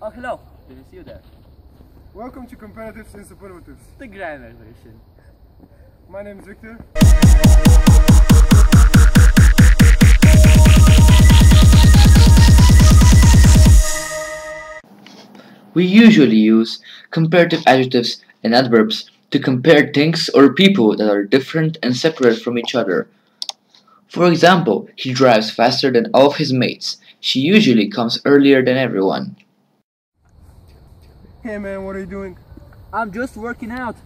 Oh, hello. Didn't see you there. Welcome to Comparatives and Superlatives. The grammar version. My name is Victor. We usually use comparative adjectives and adverbs to compare things or people that are different and separate from each other. For example, he drives faster than all of his mates. She usually comes earlier than everyone. Hey man, what are you doing? I'm just working out.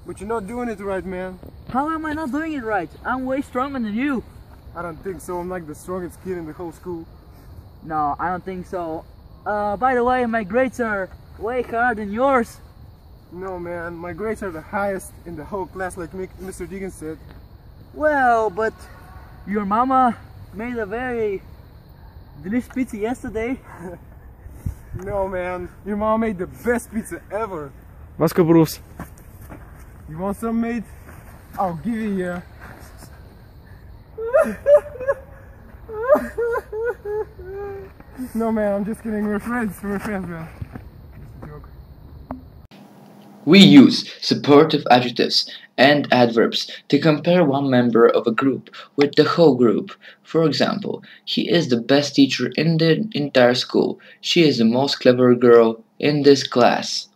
But you're not doing it right, man. How am I not doing it right? I'm way stronger than you. I don't think so. I'm like the strongest kid in the whole school. No, I don't think so. By the way, my grades are way higher than yours. No man, my grades are the highest in the whole class like Mr. Deegan said. Well, but your mama made a very delicious pizza yesterday. No man, your mom made the best pizza ever. Vasco Bruce. You want some, mate? I'll give you here. No man, I'm just kidding. We're friends, man. Just a joke. We use superlative adjectives and adverbs to compare one member of a group with the whole group. For example, he is the best teacher in the entire school. She is the most clever girl in this class.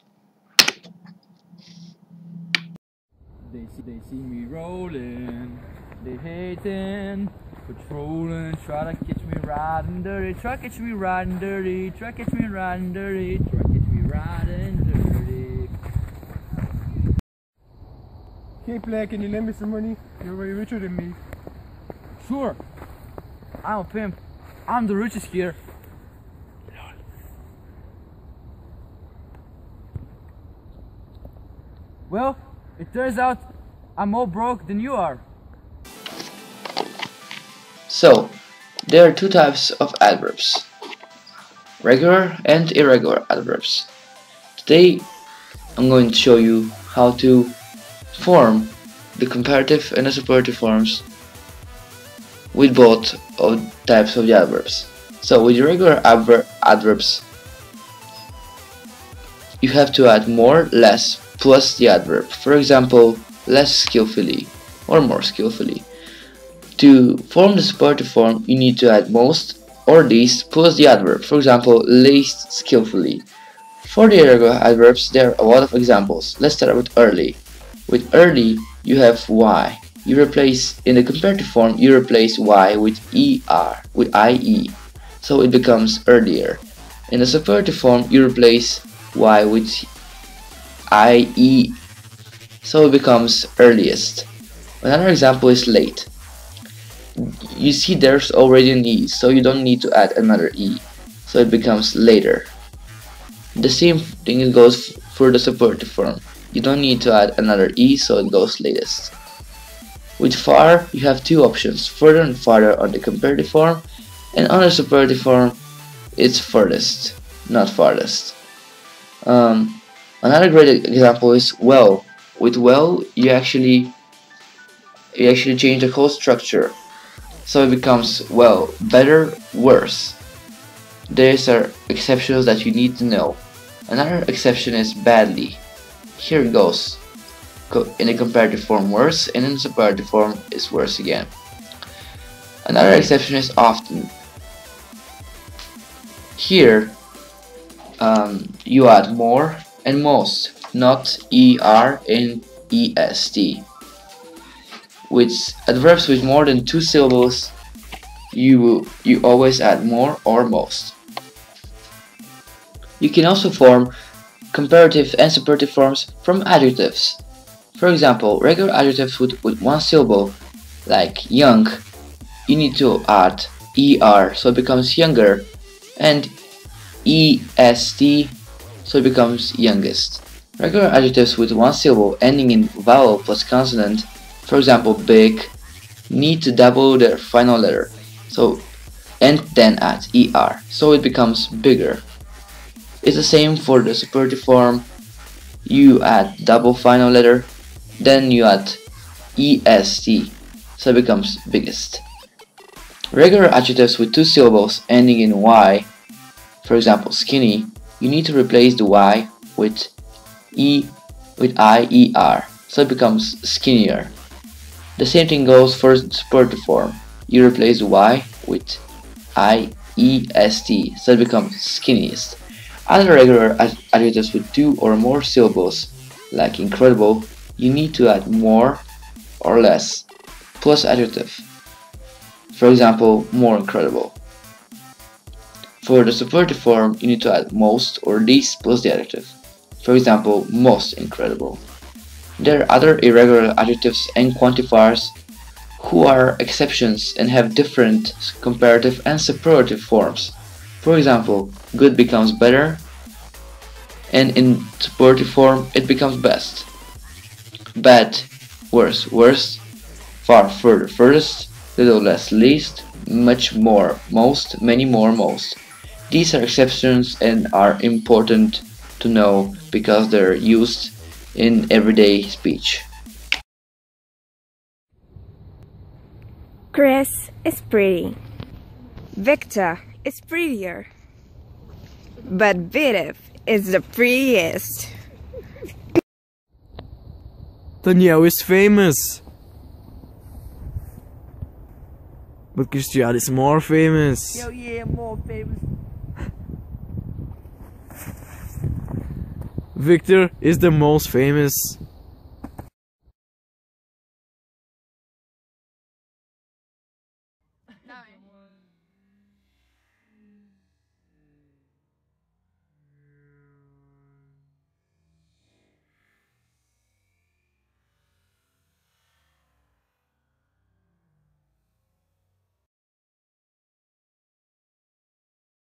They see me rolling, they hating, patrolling, try to catch me riding dirty, try to catch me riding dirty, try to catch me riding dirty, try to catch me riding dirty. Hey Black, can you lend me some money? You're way richer than me. Sure, I'm a pimp, I'm the richest here. Well, it turns out I'm more broke than you are. So, there are two types of adverbs: regular and irregular adverbs. Today, I'm going to show you how to form the comparative and the superlative forms with both of types of the adverbs. So, with irregular adverbs, you have to add more, less, plus the adverb. For example, less skillfully or more skillfully. To form the superlative form, you need to add most or least plus the adverb. For example, least skillfully. For the irregular adverbs, there are a lot of examples. Let's start with early. With early, you have y. You replace, in the comparative form, you replace y with ie. So it becomes earlier. In the superlative form, you replace y with ie. So it becomes earliest. Another example is late. You see there's already an e, so you don't need to add another e. So it becomes later. The same thing goes for the superlative form. You don't need to add another e, so it goes latest. With far, you have two options, further and farther on the comparative form, and on the superlative form, it's furthest, not farthest. Another great example is well. With well, you actually change the whole structure, so it becomes well, better, worse. There are exceptions that you need to know. Another exception is badly. Here it goes. In the comparative form, worse, and in the superlative form is worse again. Another exception is often. Here, you add more and most, not er and est. With adverbs with more than two syllables, you always add more or most. You can also form comparative and superlative forms from adjectives. For example, regular adjectives with one syllable, like young, you need to add er, so it becomes younger, and est, so it becomes youngest. Regular adjectives with one syllable ending in vowel plus consonant, for example big, need to double their final letter, and then add er, so it becomes bigger. It's the same for the superlative form. You add double final letter, then you add est, so it becomes biggest. Regular adjectives with two syllables ending in y, for example skinny, you need to replace the Y with IER, so it becomes skinnier. The same thing goes for the superlative form. You replace the Y with IEST, so it becomes skinniest. Other regular adjectives with 2 or more syllables, like incredible, you need to add more or less plus adjective. For example, more incredible. For the superlative form, you need to add most or least plus the adjective. For example, most incredible. There are other irregular adjectives and quantifiers who are exceptions and have different comparative and superlative forms. For example, good becomes better, and in superlative form it becomes best. Bad, worse, worst, far, further, furthest, little less, least, much more, most, many more, most. These are exceptions and are important to know because they're used in everyday speech. Chris is pretty. Victor is prettier. But Vitiv is the prettiest. Danielle is famous. But Christian is more famous. Yo, yeah, more famous. Victor is the most famous.